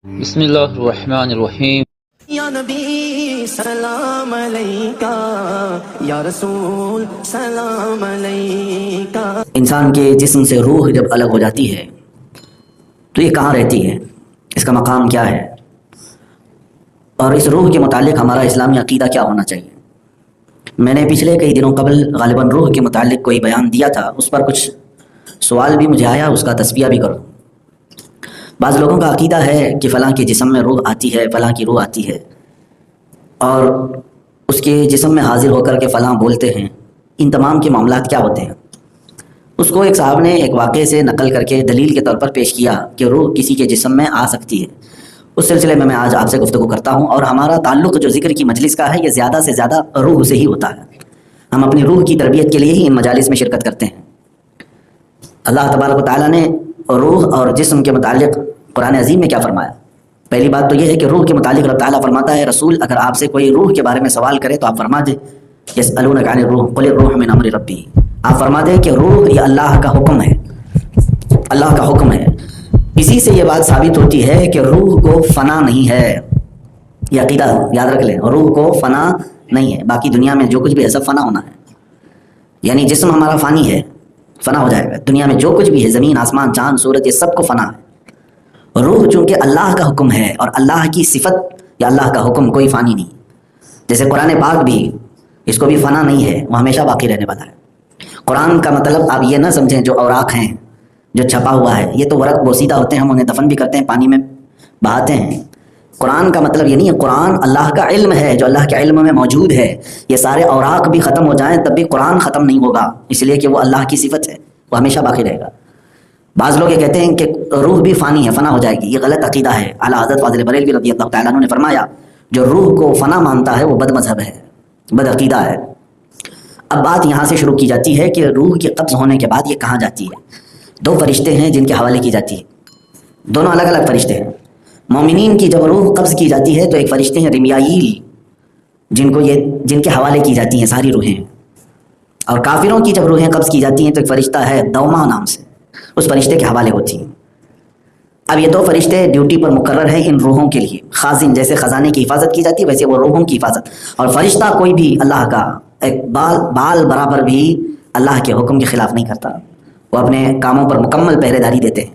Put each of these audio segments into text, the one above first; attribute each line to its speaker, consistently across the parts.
Speaker 1: بسم اللہ الرحمن الرحیم۔
Speaker 2: یا نبی سلام علیکہ، یا رسول سلام علیکہ۔
Speaker 3: انسان کے جسم سے روح جب الگ ہو جاتی ہے تو یہ کہاں رہتی ہے، اس کا مقام کیا ہے، اور اس روح کے متعلق ہمارا اسلامی عقیدہ کیا ہونا چاہیے۔ میں نے پچھلے کئی دنوں قبل غالباً روح کے متعلق کوئی بیان دیا تھا، اس پر کچھ سوال بھی مجھے آیا، اس کا تصفیہ بھی کروں۔ بعض لوگوں کا عقیدہ ہے کہ فلاں کے جسم میں روح آتی ہے، فلاں کی روح آتی ہے، اور اس کے جسم میں حاضر ہو کر کے فلاں بولتے ہیں۔ ان تمام کے معاملات کیا ہوتے ہیں؟ اس کو ایک صاحب نے ایک واقعے سے نقل کر کے دلیل کے طور پر پیش کیا کہ روح کسی کے جسم میں آ سکتی ہے۔ اس سلسلے میں آج آپ سے گفتگو کرتا ہوں، اور ہمارا تعلق جو ذکر کی مجلس کا ہے یہ زیادہ سے زیادہ روح سے ہی ہوتا ہے۔ ہم اپنی روح کی تربیت کے لیے ہی ان مجالس میں شرکت کرتے ہیں۔ اللہ تبارک و تعالیٰ نے روح اور جسم کے متعلق قرآن عظیم میں کیا فرمایا؟ پہلی بات تو یہ ہے کہ روح کے متعلق رب تعالیٰ فرماتا ہے، رسول اگر آپ سے کوئی روح کے بارے میں سوال کرے تو آپ فرما دیں یسألونک عن الروح قل الروح من امر ربی، آپ فرما دیں کہ روح یہ اللہ کا حکم ہے، اللہ کا حکم ہے۔ اسی سے یہ بات ثابت ہوتی ہے کہ روح کو فنا نہیں ہے، یہ عقیدہ یاد رکھ لیں، روح کو فنا نہیں ہے۔ باقی دنیا میں جو کچھ بھی ہے سب فنا ہونا ہے، یعنی جسم ہمارا فانی ہے، فنا ہو جائے گا۔ دنیا میں جو کچھ بھی ہے، زمین آسمان چاند سورج، یہ سب کو فنا ہے۔ روح چونکہ اللہ کا حکم ہے اور اللہ کی صفت یا اللہ کا حکم کوئی فانی نہیں، جیسے قرآن پاک بھی اس کو بھی فنا نہیں ہے، وہ ہمیشہ باقی رہنے والا ہے۔ قرآن کا مطلب آپ یہ نہ سمجھیں جو اوراق ہیں جو چھپا ہوا ہے، یہ تو ورق بوسیدہ ہوتے ہیں، ہم انہیں دفن بھی کرتے ہیں، پانی میں بہاتے ہیں۔ قرآن کا مطلب یہ نہیں ہے، قرآن اللہ کا علم ہے جو اللہ کے علم میں موجود ہے۔ یہ سارے اوراق بھی ختم ہو جائیں تب بھی قرآن ختم نہیں ہوگا، اس لیے کہ وہ اللہ کی صفت ہے، وہ ہمیشہ باقی رہے گا۔ بعض لوگ یہ کہتے ہیں کہ روح بھی فانی ہے، فنا ہو جائے گی، یہ غلط عقیدہ ہے۔ اعلیٰ حضرت فاضل بریلوی رضی اللہ تعالیٰ عنہ نے فرمایا جو روح کو فنا مانتا ہے وہ بد مذہب ہے، بد عقیدہ ہے۔ اب بات یہاں سے شروع کی جاتی ہے کہ روح کے قبض ہونے کے بعد یہ کہاں جاتی ہے۔ دو فرشتے ہیں جن کے حوالے کی جاتی ہے، دونوں الگ الگ فرشتے ہیں۔ مومنین کی جب روح قبض کی جاتی ہے تو ایک فرشتے ہیں رمیائیل، جن کے حوالے کی جاتی ہیں ساری روحیں، اور کافروں کی جب روحیں قبض کی جاتی ہیں تو ایک فرشتہ ہے دوما نام سے، اس فرشتے کے حوالے ہوتی ہیں۔ اب یہ دو فرشتے ڈیوٹی پر مقرر ہیں ان روحوں کے لیے، خازن جیسے خزانے کی حفاظت کی جاتی ہے ویسے وہ روحوں کی حفاظت، اور فرشتہ کوئی بھی اللہ کا ایک بال برابر بھی اللہ کے حکم کے خلاف نہیں کرتا، وہ اپنے کاموں پر مکمل پہرے داری دیتے ہیں۔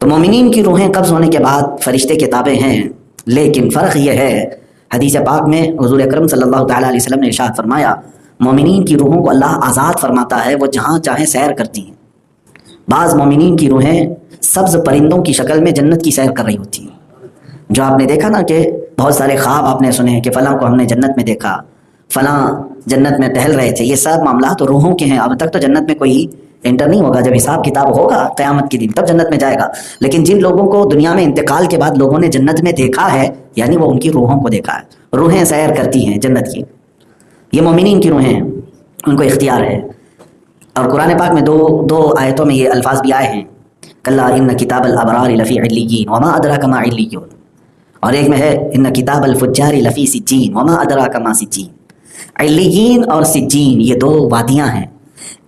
Speaker 3: تو مومنین کی روحیں قبض ہونے کے بعد فرشتے کے تابع ہیں، لیکن فرق یہ ہے، حدیث پاک میں حضور اکرم صلی اللہ تعالیٰ علیہ وسلم نے ارشاد فرمایا مومنین کی روحوں کو اللہ آزاد فرماتا ہے، وہ جہاں چاہیں سیر کرتی ہیں۔ بعض مومنین کی روحیں سبز پرندوں کی شکل میں جنت کی سیر کر رہی ہوتی ہیں، جو آپ نے دیکھا نا کہ بہت سارے خواب آپ نے سنے کہ فلاں کو ہم نے جنت میں دیکھا، فلاں جنت میں ٹہل رہے تھے، یہ سب معاملات روحوں کے ہیں۔ اب تک تو جنت میں کوئی انٹر نہیں ہوگا، جب حساب کتاب ہوگا قیامت کے دن تب جنت میں جائے گا، لیکن جن لوگوں کو دنیا میں انتقال کے بعد لوگوں نے جنت میں دیکھا ہے، یعنی وہ ان کی روحوں کو دیکھا ہے، روحیں سیر کرتی ہیں جنت کی۔ یہ مومنین کی روحیں ہیں، ان کو اختیار ہے۔ اور قرآن پاک میں دو آیتوں میں یہ الفاظ بھی آئے ہیں، کلا ان کتاب الابرار لفی علیین وما ادراک ما علیون، اور ایک میں ہے ان کتاب الفجار لفی سجین وما ادراک ما سجین۔ علیین اور سجین یہ دو وادیاں ہیں۔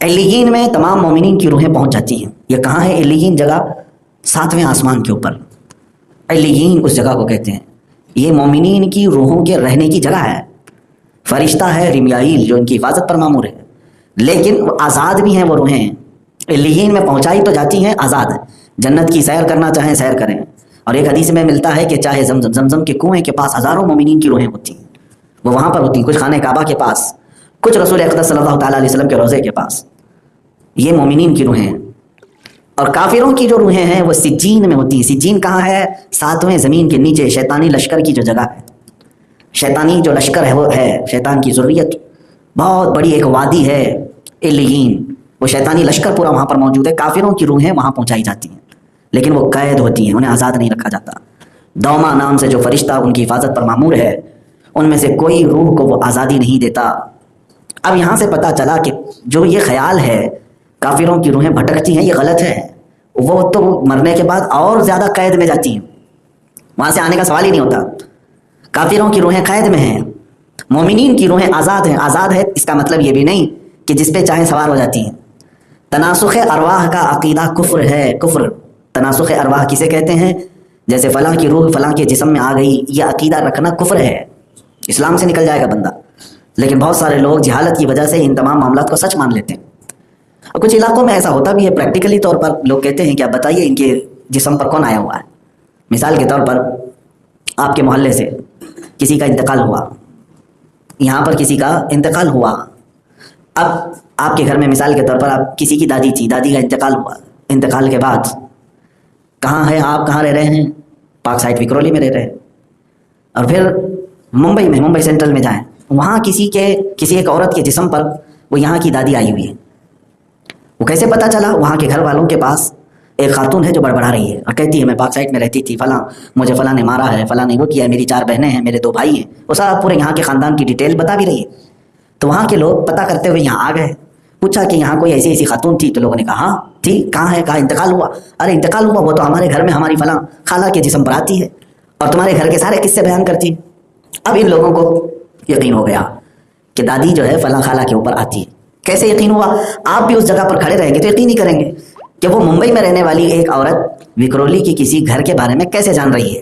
Speaker 3: علیین میں تمام مومنین کی روحیں پہنچ جاتی ہیں۔ یہ کہاں ہے علیین جگہ؟ 7ویں آسمان کے اوپر علیین اس جگہ کو کہتے ہیں۔ یہ مومنین کی روحوں کے رہنے کی جگہ ہے۔ فرشتہ ہے رمیائیل جو ان کی حفاظت پر مامور ہے، لیکن آزاد بھی ہیں وہ روحیں، علیین میں پہنچائی تو جاتی ہیں، آزاد ہیں، جنت کی سیر کرنا چاہیں سیر کریں۔ اور ایک حدیث میں ملتا ہے کہ چاہے زمزم کے کنویں کے پاس ہزاروں مومنین کی روحیں ہوتی ہیں، وہ وہاں پر ہوتی ہیں، کچھ خانہ کعبہ کے پاس، کچھ رسول اقدس صلی اللہ تعالیٰ علیہ وسلم کے روضے کے پاس، یہ مومنین کی روحیں ہیں۔ اور کافروں کی جو روحیں ہیں وہ سجین میں ہوتی ہیں۔ سجین کہاں ہے؟ 7ویں زمین کے نیچے شیطانی لشکر کی جو جگہ ہے، شیطانی جو لشکر ہے وہ ہے شیطان کی ذریت، بہت بڑی ایک وادی ہے علیین، وہ شیطانی لشکر پورا وہاں پر موجود ہے۔ کافروں کی روحیں وہاں پہنچائی جاتی ہیں، لیکن وہ قید ہوتی ہیں، انہیں آزاد نہیں رکھا جاتا۔ دوما نام سے جو فرشتہ ان کی حفاظت پر مامور ہے، ان میں سے کوئی روح کو وہ آزادی نہیں دیتا۔ اب یہاں سے پتہ چلا کہ جو یہ خیال ہے کافروں کی روحیں بھٹکتی ہیں، یہ غلط ہے۔ وہ تو مرنے کے بعد اور زیادہ قید میں جاتی ہیں، وہاں سے آنے کا سوال ہی نہیں ہوتا۔ کافروں کی روحیں قید میں ہیں، مومنین کی روحیں آزاد ہیں۔ آزاد ہے اس کا مطلب یہ بھی نہیں کہ جس پہ چاہیں سوار ہو جاتی ہیں۔ تناسخ ارواح کا عقیدہ کفر ہے، کفر۔ تناسخ ارواح کسے کہتے ہیں؟ جیسے فلاں کی روح فلاں کے جسم میں آ گئی، یہ عقیدہ رکھنا کفر ہے، اسلام سے نکل جائے گا بندہ. لیکن بہت سارے لوگ جہالت کی وجہ سے ان تمام معاملات کو سچ مان لیتے ہیں. اور کچھ علاقوں میں ایسا ہوتا بھی ہے، پریکٹیکلی طور پر لوگ کہتے ہیں کہ آپ بتائیے ان کے جسم پر کون آیا ہوا ہے. مثال کے طور پر آپ کے محلے سے کسی کا انتقال ہوا، یہاں پر کسی کا انتقال ہوا، اب آپ کے گھر میں مثال کے طور پر آپ کسی کی دادی تھی، دادی کا انتقال ہوا، انتقال کے بعد کہاں ہے آپ، کہاں رہ رہے ہیں؟ پاک سائٹ وکرولی میں رہ رہے ہیں. اور پھر ممبئی میں، ممبئی سینٹرل میں جائیں، وہاں کسی ایک عورت کے جسم پر وہ یہاں کی دادی آئی ہوئی ہے. وہ کیسے پتہ چلا؟ وہاں کے گھر والوں کے پاس ایک خاتون ہے جو بڑبڑا رہی ہے اور کہتی ہے میں پاک سائٹ میں رہتی تھی، فلاں مجھے فلاں نے مارا ہے، فلاں نے وہ کیا ہے، میری 4 بہنیں ہیں، میرے 2 بھائی ہیں. وہ سب پورے یہاں کے خاندان کی ڈیٹیل بتا بھی رہی ہے. تو وہاں کے لوگ پتہ کرتے ہوئے یہاں آ گئے، پوچھا کہ یہاں کوئی ایسی خاتون تھی؟ تو لوگوں نے کہا ہاں تھی. کہاں ہے؟ کہا انتقال ہوا. ارے انتقال ہوا؟ وہ تو ہمارے گھر میں ہماری فلاں خالہ کے جسم پر آتی ہے اور تمہارے گھر کے سارے قصے بیان کرتی. اب ان لوگوں کو یقین ہو گیا کہ دادی جو ہے فلاں خالہ کے اوپر آتی ہے. کیسے یقین ہوا؟ آپ بھی اس جگہ پر کھڑے رہیں گے تو یقین نہیں کریں گے کہ وہ ممبئی میں رہنے والی ایک عورت وکرولی کی کسی گھر کے بارے میں کیسے جان رہی ہے.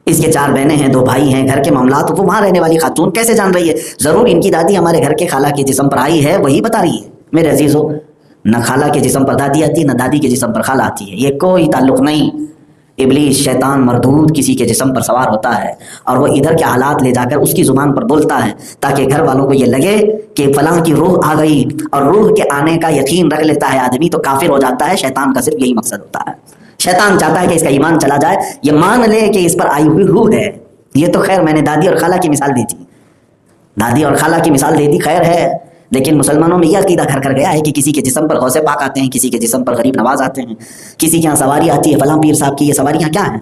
Speaker 3: اس کے 4 بہنیں ہیں، 2 بھائی ہیں، گھر کے معاملات وہ وہاں رہنے والی خاتون کیسے جان رہی ہے؟ ضرور ان کی دادی ہمارے گھر کے خالہ کے جسم پر آئی ہے، وہی بتا رہی ہے. میرے عزیزو، نہ خالہ کے جسم پر دادی آتی ہے، نہ دادی کے جسم پر خالہ آتی ہے، یہ کوئی تعلق نہیں. ابلیس شیطان مردود کسی کے جسم پر سوار ہوتا ہے اور وہ ادھر کے حالات لے جا کر اس کی زبان پر بولتا ہے تاکہ گھر والوں کو یہ لگے کہ فلاں کی روح آ گئی، اور روح کے آنے کا یقین رکھ لیتا ہے آدمی تو کافر ہو جاتا ہے. شیطان کا صرف یہی مقصد ہوتا ہے. شیطان چاہتا ہے کہ اس کا ایمان چلا جائے، یہ مان لے کہ اس پر آئی ہوئی روح ہے. یہ تو خیر میں نے دادی اور خالہ کی مثال دی تھی، دادی اور خالہ کی مثال دے دی، خیر ہے. لیکن مسلمانوں میں یہ عقیدہ گھر کر گیا ہے کہ کسی کے جسم پر غوث پاک آتے ہیں، کسی کے جسم پر غریب نواز آتے ہیں، کسی کے یہاں سواری آتی ہے فلاں پیر صاحب کی. یہ سواریاں کیا ہیں؟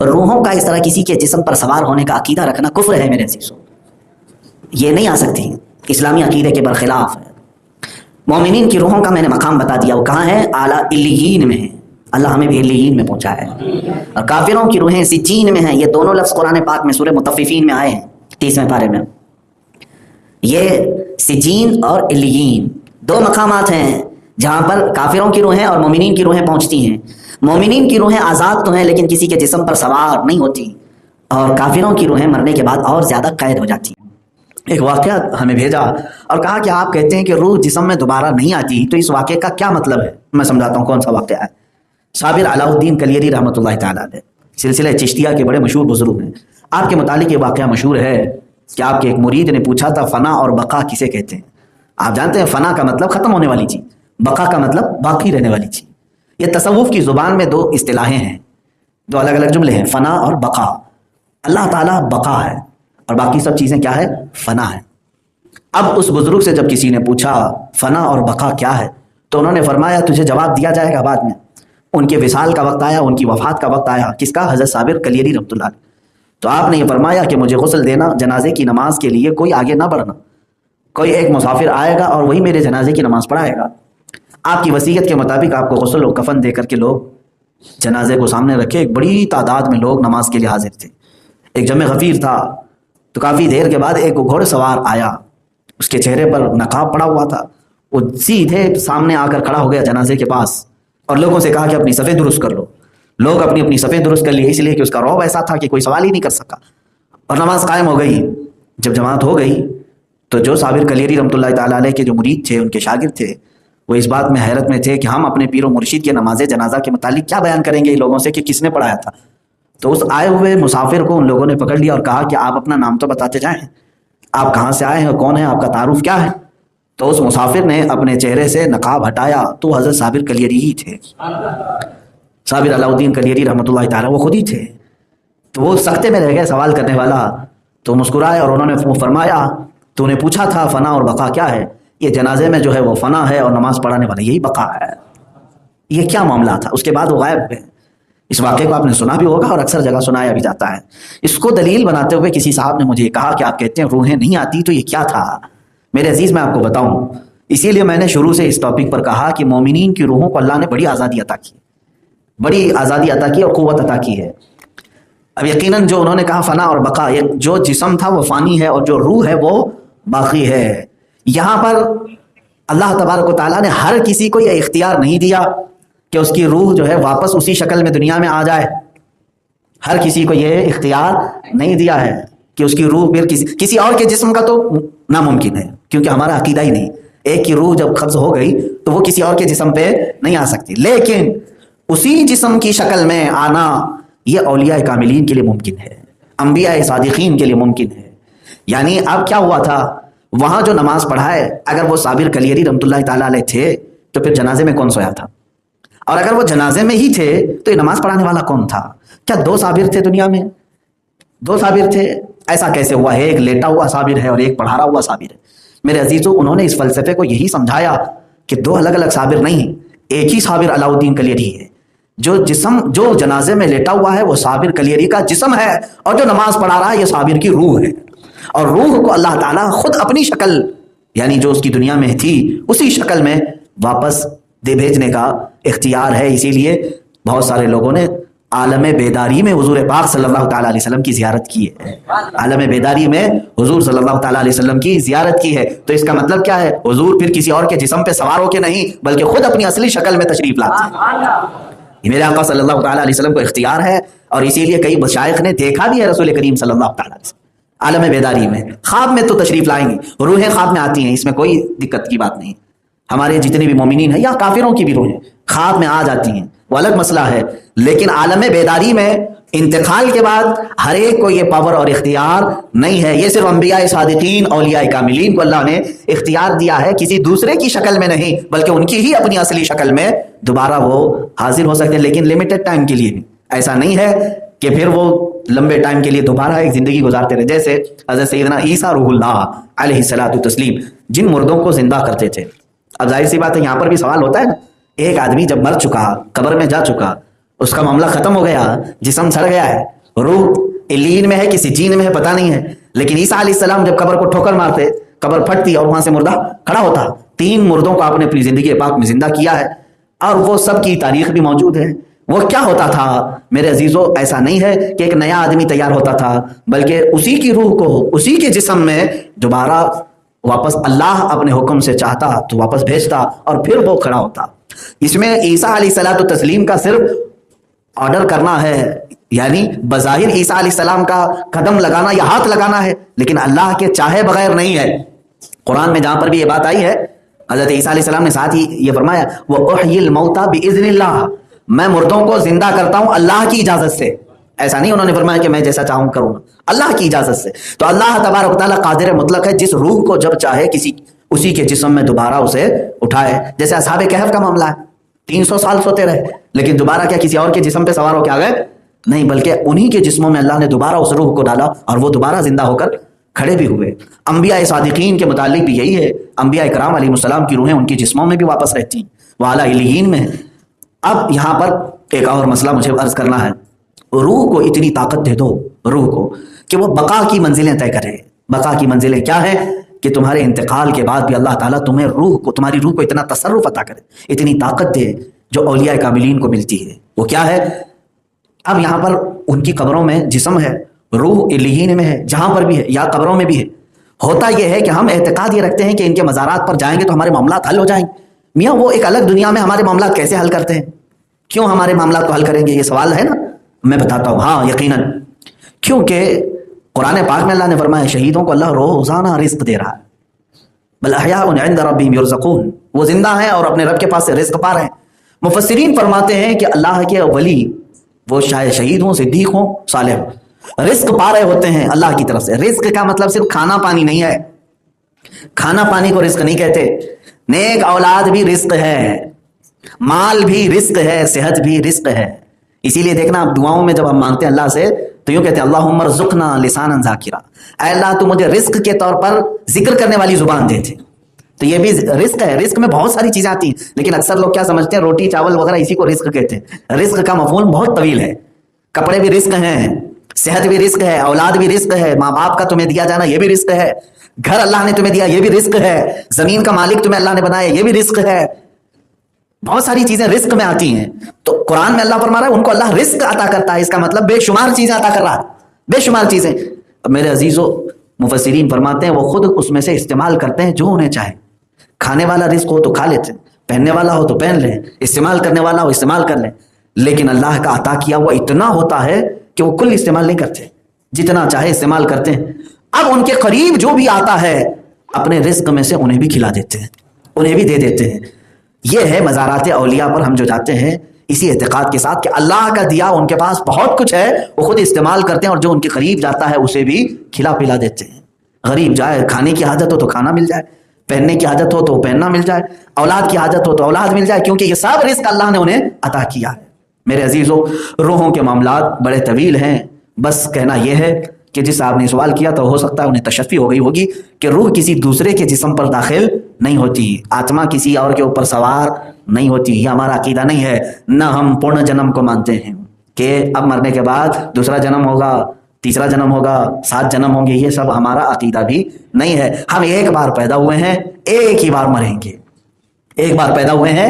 Speaker 3: روحوں کا اس طرح کسی کے جسم پر سوار ہونے کا عقیدہ رکھنا کفر ہے میرے عزیزو. یہ نہیں آ سکتی، اسلامی عقیدے کے برخلاف ہے. مومنین کی روحوں کا میں نے مقام بتا دیا، وہ کہاں ہے؟ اعلیٰ علیین میں ہے. اللہ ہمیں بھی علیین میں پہنچا ہے. اور کافروں کی روحیں سجین میں ہیں. یہ دونوں لفظ قرآن پاک میں سورہ مطففین میں آئے ہیں 30ویں پارے میں. یہ سجین اور علیین 2 مقامات ہیں جہاں پر کافروں کی روحیں اور مومنین کی روحیں پہنچتی ہیں. مومنین کی روحیں آزاد تو ہیں لیکن کسی کے جسم پر سوار نہیں ہوتی، اور کافروں کی روحیں مرنے کے بعد اور زیادہ قید ہو جاتی ہیں. ایک واقعہ ہمیں بھیجا اور کہا کہ آپ کہتے ہیں کہ روح جسم میں دوبارہ نہیں آتی، تو اس واقعے کا کیا مطلب ہے؟ میں سمجھاتا ہوں کون سا واقعہ ہے. صابر علاء الدین کلیری رحمۃ اللہ تعالیٰ علیہ سلسلہ چشتیہ کے بڑے مشہور بزرگ ہیں. آپ کے متعلق یہ واقعہ مشہور ہے کہ آپ کے ایک مرید نے پوچھا تھا فنا اور بقا کسے کہتے ہیں. آپ جانتے ہیں فنا کا مطلب ختم ہونے والی چیز، بقا کا مطلب باقی رہنے والی چیز. یہ تصوف کی زبان میں 2 اصطلاحیں ہیں، 2 الگ الگ جملے ہیں، فنا اور بقا. اللہ تعالیٰ بقا ہے اور باقی سب چیزیں کیا ہے؟ فنا ہے. اب اس بزرگ سے جب کسی نے پوچھا فنا اور بقا کیا ہے تو انہوں نے فرمایا تجھے جواب دیا جائے گا بعد میں. ان کے وصال کا وقت آیا، ان کی وفات کا وقت آیا. کس کا؟ حضرت صابر کلیری رحمۃ اللہ علیہ. تو آپ نے یہ فرمایا کہ مجھے غسل دینا، جنازے کی نماز کے لیے کوئی آگے نہ بڑھنا، کوئی ایک مسافر آئے گا اور وہی میرے جنازے کی نماز پڑھائے گا. آپ کی وصیت کے مطابق آپ کو غسل و کفن دے کر کے لوگ جنازے کو سامنے رکھے. ایک بڑی تعداد میں لوگ نماز کے لیے حاضر تھے. ایک جمع غفیر تھا تو کافی دیر کے بعد ایک گھوڑ سوار آیا، اس کے چہرے پر نقاب پڑا ہوا تھا. وہ سیدھے سامنے آ کر کھڑا ہو گیا جنازے کے پاس اور لوگوں سے کہا کہ اپنی صفیں درست کر لو. لوگ اپنی اپنی صفیں درست کر لی، اس لیے کہ اس کا رعب ایسا تھا کہ کوئی سوال ہی نہیں کر سکا. اور نماز قائم ہو گئی. جب جماعت ہو گئی تو جو صابر کلیری رحمۃ اللہ تعالیٰ علیہ کے جو مرید تھے، ان کے شاگرد تھے، وہ اس بات میں حیرت میں تھے کہ ہم اپنے پیر و مرشد کے نماز جنازہ کے متعلق کیا بیان کریں گے لوگوں سے کہ کس نے پڑھایا تھا. تو اس آئے ہوئے مسافر کو ان لوگوں نے پکڑ لیا اور کہا کہ آپ اپنا نام تو بتاتے جائیں، آپ کہاں سے آئے ہیں، کون ہیں، آپ کا تعارف کیا ہے. تو اس مسافر نے اپنے چہرے سے نقاب ہٹایا تو حضرت صابر کلیری ہی تھے. صابر علاء الدین کلیری رحمۃ اللہ تعالیٰ وہ خود ہی تھے. تو وہ سختے میں رہ گئے سوال کرنے والا، تو مسکرائے اور انہوں نے فرمایا تو نے پوچھا تھا فنا اور بقا کیا ہے؟ یہ جنازے میں جو ہے وہ فنا ہے اور نماز پڑھانے والا یہی بقا ہے. یہ کیا معاملہ تھا؟ اس کے بعد وہ غائب ہوئے. اس واقعے کو آپ نے سنا بھی ہوگا اور اکثر جگہ سنایا بھی جاتا ہے. اس کو دلیل بناتے ہوئے کسی صاحب نے مجھے کہا کہ آپ کہتے ہیں روحیں نہیں آتی، تو یہ کیا تھا؟ میرے عزیز میں آپ کو بتاؤں، اسی لیے میں نے شروع سے اس ٹاپک پر کہا کہ مومنین کی روحوں کو اللہ نے بڑی آزادی عطا کی، بڑی آزادی عطا کی اور قوت عطا کی ہے. اب یقیناً جو انہوں نے کہا فنا اور بقا، جو جسم تھا وہ فانی ہے اور جو روح ہے وہ باقی ہے. یہاں پر اللہ تبارک و تعالیٰ نے ہر کسی کو یہ اختیار نہیں دیا کہ اس کی روح جو ہے واپس اسی شکل میں دنیا میں آ جائے. ہر کسی کو یہ اختیار نہیں دیا ہے کہ اس کی روح پھر کسی اور کے جسم کا تو ناممکن ہے، کیونکہ ہمارا عقیدہ ہی نہیں۔ ایک کی روح جب قبض ہو گئی تو وہ کسی اور کے جسم پہ نہیں آ سکتی، لیکن اسی جسم کی شکل میں آنا یہ اولیاء کاملین کے لیے ممکن ہے، انبیاء صادقین کے لیے ممکن ہے۔ یعنی اب کیا ہوا تھا، وہاں جو نماز پڑھائے اگر وہ صابر کلیری رحمۃ اللہ تعالیٰ علیہ تھے تو پھر جنازے میں کون سویا تھا؟ اور اگر وہ جنازے میں ہی تھے تو یہ نماز پڑھانے والا کون تھا؟ کیا دو صابر تھے دنیا میں؟ دو صابر تھے؟ ایسا کیسے ہوا؟ ایک لیٹا ہوا صابر ہے اور ایک پڑھا رہا ہوا صابر ہے۔ میرے عزیزو، انہوں نے اس فلسفے کو یہی سمجھایا کہ دو الگ الگ صابر نہیں، ایک ہی صابر علاؤ الدین کلیری ہے۔ جو جنازے میں لیٹا ہوا ہے وہ صابر کلیری کا جسم ہے، اور جو نماز پڑھا رہا ہے یہ صابر کی روح ہے۔ اور روح کو اللہ تعالیٰ خود اپنی شکل، یعنی جو اس کی دنیا میں تھی اسی شکل میں واپس دے بھیجنے کا اختیار ہے۔ اسی لیے بہت سارے لوگوں نے عالم بیداری میں حضور پاک صلی اللہ تعالیٰ علیہ وسلم کی زیارت کی ہے، عالم بیداری میں حضور صلی اللہ تعالیٰ علیہ وسلم کی زیارت کی ہے۔ تو اس کا مطلب کیا ہے؟ حضور پھر کسی اور کے جسم پہ سوار ہو کے نہیں، بلکہ خود اپنی اصلی شکل میں تشریف لاتے ہیں۔ میرے آقا صلی اللہ تعالیٰ علیہ وسلم کو اختیار ہے، اور اسی لیے کئی مشائخ نے دیکھا بھی ہے رسول کریم صلی اللہ تعالیٰ علیہ وسلم عالم بیداری میں۔ خواب میں تو تشریف لائیں گے، روحیں خواب میں آتی ہیں، اس میں کوئی دقت کی بات نہیں۔ ہمارے جتنے بھی مومنین ہیں یا کافروں کی بھی روحیں خواب میں آ جاتی ہیں، وہ الگ مسئلہ ہے، لیکن عالم بیداری میں انتقال کے بعد ہر ایک کو یہ پاور اور اختیار نہیں ہے۔ یہ صرف انبیاء صادقین، اولیاء کاملین کو اللہ نے اختیار دیا ہے، کسی دوسرے کی شکل میں نہیں، بلکہ ان کی ہی اپنی اصلی شکل میں دوبارہ وہ حاضر ہو سکتے ہیں، لیکن لمیٹڈ ٹائم کے لیے بھی۔ ایسا نہیں ہے کہ پھر وہ لمبے ٹائم کے لیے دوبارہ ایک زندگی گزارتے رہے، جیسے حضرت سیدنا عیسیٰ روح اللہ علیہ الصلوۃ والتسلیم جن مردوں کو زندہ کرتے تھے۔ اب ظاہر سی بات ہے یہاں پر بھی سوال ہوتا ہے نا، ایک آدمی جب مر چکا، قبر میں جا چکا، اس کا معاملہ ختم ہو گیا، جسم سڑ گیا ہے، روح علیین میں ہے کہ سجین میں ہے پتہ نہیں ہے، لیکن عیسیٰ علیہ السلام جب قبر کو ٹھوکر مارتے، قبر پھٹتی اور وہاں سے مردہ کھڑا ہوتا۔ 3 مردوں کو آپ نے اپنی زندگی پاک میں زندہ کیا ہے، اور وہ سب کی تاریخ بھی موجود ہے۔ وہ کیا ہوتا تھا میرے عزیزو؟ ایسا نہیں ہے کہ ایک نیا آدمی تیار ہوتا تھا، بلکہ اسی کی روح کو اسی کے جسم میں دوبارہ واپس اللہ اپنے حکم سے چاہتا تو واپس بھیجتا، اور پھر وہ کھڑا ہوتا۔ اس میں عیسیٰ علیہ الصلوۃ والتسلیم کا صرف آرڈر کرنا ہے، یعنی بظاہر عیسیٰ علیہ السلام کا قدم لگانا یا ہاتھ لگانا ہے، لیکن اللہ کے چاہے بغیر نہیں ہے۔ قرآن میں جہاں پر بھی یہ بات آئی ہے، حضرت عیسیٰ علیہ السلام نے ساتھ ہی یہ فرمایا، وَأُحْيِي الْمَوْتَى بِإِذْنِ اللَّهِ، میں مردوں کو زندہ کرتا ہوں اللہ کی اجازت سے۔ ایسا نہیں انہوں نے فرمایا کہ میں جیسا چاہوں کروں گا، اللہ کی اجازت سے۔ تو اللہ تبارک و تعالیٰ قادر مطلق ہے، جس روح کو جب چاہے اسی کے جسم میں دوبارہ اسے اٹھائے۔ جیسے اصحاب کہف کا معاملہ ہے، 300 سال سوتے رہے، لیکن دوبارہ کیا کسی اور کے جسم پہ سوار ہو کے آ گئے؟ نہیں، بلکہ انہی کے جسموں میں اللہ نے دوبارہ اس روح کو ڈالا، اور وہ دوبارہ زندہ ہو کر کھڑے بھی ہوئے۔ انبیاء صادقین کے متعلق بھی یہی ہے، انبیاء کرام علیہ السلام کی روحیں ان کے جسموں میں بھی واپس رہتی ہیں، وہ اعلیٰ علیین میں۔ اب یہاں پر ایک اور مسئلہ مجھے عرض کرنا ہے، روح کو اتنی طاقت دے دو روح کو کہ وہ بقا کی منزلیں طے کرے۔ بقا کی منزلیں کیا ہے؟ کہ تمہارے انتقال کے بعد بھی اللہ تعالیٰ تمہیں تمہاری روح کو اتنا تصرف عطا کرے، اتنی طاقت دے جو اولیاء کاملین کو ملتی ہے۔ وہ کیا ہے؟ اب یہاں پر ان کی قبروں میں جسم ہے، روح علیین میں ہے، جہاں پر بھی ہے یا قبروں میں بھی ہے۔ ہوتا یہ ہے کہ ہم اعتقاد یہ رکھتے ہیں کہ ان کے مزارات پر جائیں گے تو ہمارے معاملات حل ہو جائیں گے۔ میاں وہ ایک الگ دنیا میں ہمارے معاملات کیسے حل کرتے ہیں؟ کیوں ہمارے معاملات کو حل کریں گے؟ یہ سوال ہے نا، میں بتاتا ہوں۔ ہاں یقیناً، کیونکہ قرآن پاک میں اللہ نے فرمایا شہیدوں کو اللہ روزانہ رزق دے رہا ہے، بل احیاء عند ربہم یرزقون، وہ زندہ ہیں اور اپنے رب کے پاس سے رزق پا رہے ہیں۔ مفسرین فرماتے ہیں کہ اللہ کے ولی، وہ شاید شہید ہوں، صدیق ہوں، صالح ہوں، رزق پا رہے ہوتے ہیں اللہ کی طرف سے۔ رزق کا مطلب صرف کھانا پانی نہیں ہے، کھانا پانی کو رزق نہیں کہتے، نیک اولاد بھی رزق ہے، مال بھی رزق ہے، صحت بھی رزق ہے۔ اسی لیے دیکھنا آپ دعاؤں میں جب ہم مانگتے ہیں اللہ سے تو یوں کہتے ہیں اللہم ارزقنا لسانا ذاکرا، اے اللہ تو مجھے رزق کے طور پر ذکر کرنے والی زبان دے دے۔ تو یہ بھی رزق ہے، رزق میں بہت ساری چیزیں آتی ہیں، لیکن اکثر لوگ کیا سمجھتے ہیں روٹی چاول وغیرہ اسی کو رزق کہتے ہیں۔ رزق کا مفہوم بہت طویل ہے، کپڑے بھی رزق ہیں، صحت بھی رزق ہے، اولاد بھی رزق ہے، ماں باپ کا تمہیں دیا جانا یہ بھی رزق ہے، گھر اللہ نے تمہیں دیا یہ بھی رزق ہے، زمین کا مالک تمہیں اللہ نے بنایا یہ بھی رزق ہے۔ بہت ساری چیزیں رزق میں آتی ہیں، تو قرآن میں اللہ فرما رہا ہے ان کو اللہ رزق عطا کرتا ہے، اس کا مطلب بے شمار چیزیں عطا کر رہا ہے، بے شمار چیزیں۔ اب میرے عزیزو، مفسرین فرماتے ہیں وہ خود اس میں سے استعمال کرتے ہیں جو انہیں چاہے۔ کھانے والا رزق ہو تو کھا لیتے، پہننے والا ہو تو پہن لیں، استعمال کرنے والا ہو استعمال کر لیں، لیکن اللہ کا عطا کیا ہوا اتنا ہوتا ہے کہ وہ کل استعمال نہیں کرتے، جتنا چاہے استعمال کرتے ہیں. اب ان کے قریب جو بھی آتا ہے اپنے رزق میں سے انہیں بھی کھلا دیتے ہیں، انہیں بھی دے دیتے ہیں. یہ ہے مزارات اولیاء پر ہم جو جاتے ہیں اسی اعتقاد کے ساتھ کہ اللہ کا دیا ان کے پاس بہت کچھ ہے، وہ خود استعمال کرتے ہیں، اور جو ان کے قریب جاتا ہے اسے بھی کھلا پلا دیتے ہیں. غریب جائے، کھانے کی حاجت ہو تو کھانا مل جائے، پہننے کی حاجت ہو تو پہننا مل جائے، اولاد کی حاجت ہو تو اولاد مل جائے، کیونکہ یہ سب رزق اللہ نے انہیں عطا کیا ہے. میرے عزیزو، روحوں کے معاملات بڑے طویل ہیں. بس کہنا یہ ہے کہ جس آپ نے سوال کیا تو ہو سکتا ہے انہیں تشفی ہو گئی ہوگی کہ روح کسی دوسرے کے جسم پر داخل نہیں ہوتی، آتما کسی اور کے اوپر سوار نہیں ہوتی. یہ ہمارا عقیدہ نہیں ہے. نہ ہم پورن جنم کو مانتے ہیں کہ اب مرنے کے بعد دوسرا جنم ہوگا، تیسرا جنم ہوگا، 7 جنم ہوں گے. یہ سب ہمارا عقیدہ بھی نہیں ہے. ہم ایک بار پیدا ہوئے ہیں، ایک ہی بار مریں گے. ایک بار پیدا ہوئے ہیں،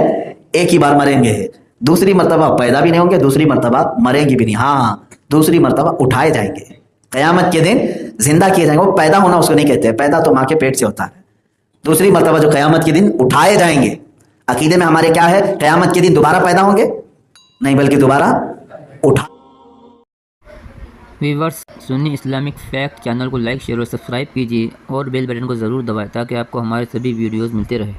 Speaker 3: ایک ہی بار مریں گے. دوسری مرتبہ پیدا بھی نہیں ہوں گے، دوسری مرتبہ مریں گے بھی نہیں. ہاں، دوسری مرتبہ اٹھائے جائیں گے قیامت کے دن، زندہ کیے جائیں گے. وہ پیدا ہونا اس کو نہیں کہتے، پیدا تو ماں کے پیٹ سے ہوتا ہے. دوسری مرتبہ جو قیامت کے دن اٹھائے جائیں گے. عقیدے میں ہمارے کیا ہے؟ قیامت کے دن دوبارہ پیدا ہوں گے نہیں، بلکہ دوبارہ اٹھا.
Speaker 1: ویورز، سنی اسلامک فیکٹ چینل کو لائک، شیئر اور سبسکرائب کیجیے اور بیل بٹن کو ضرور دبائیں تاکہ آپ کو ہمارے سبھی ویڈیوز ملتے رہیں.